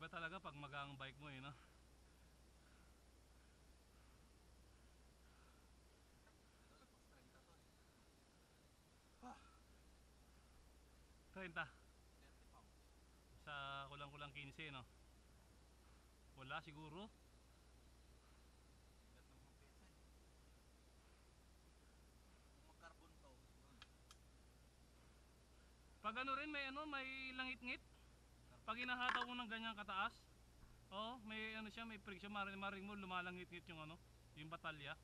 Iba talaga pag magang bike mo eh, no? Ah, 30. 30 pounds. Sa kulang-kulang 15, no? Wala siguro. Bigat ng mga pesa eh. Kung mag-carbon to, yun. Pag ano rin, may langit-ngit. Pag hinahataw mo ng ganyan kataas, oh, may ano siya, may friction, maring mo lumalangit-ngit yung ano, yung batalya.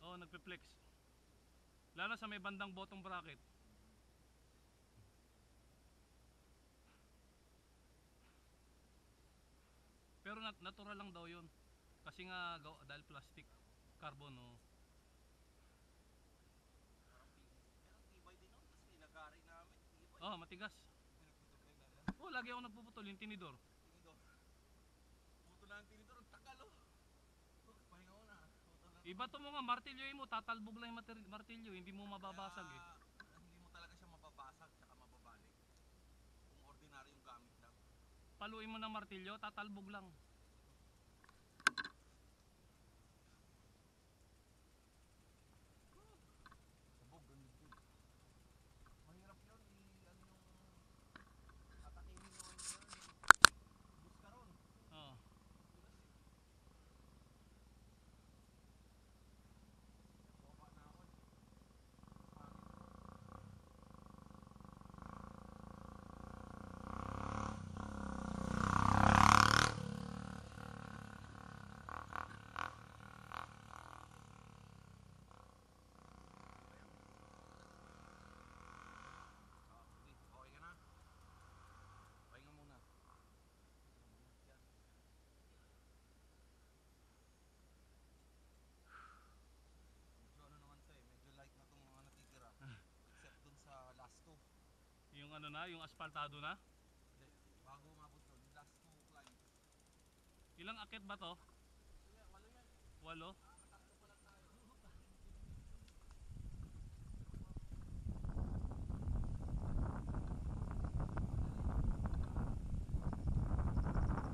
Oh, nagpe-flex. Lalo sa may bandang bottom bracket. Pero natural lang daw 'yun. Kasi nga dahil plastic, carbon, oh. Parang bigat. Pero tibay din nun. Kasi nilagari namin. Tibay. Oh, matigas. May nagputol kayo dala. Oh, lagi ako nagpuputol yung tinidor. Tinidor. Puto na ang tinidor. Ang tagal oh. Pahinga ko na. Putol na. Iba to mga martilyo mo, tatalbog lang yung martilyo, hindi mo mababasag eh. Kaya hindi mo talaga siya mababasag tsaka mababalik. Kung ordinaryong gamit lang. Paluin mo ng martilyo, tatalbog lang. Sabog, ganun din. Mahirap yun. Ano yung atakihin yung ano yun. Bus ka ron. Oh. Tulas eh. Nagpopa na ako eh. Pangit. Sige, okay ka na? Pahinga muna. Yan. Medyo ano naman to eh, medyo light na tong mga natitira. Except dun sa last two. Yung ano na, yung asfaltado na. Hindi, bago umabot dun, last two climbs. Ilang akit ba to? Ito yan, walo yan. 8.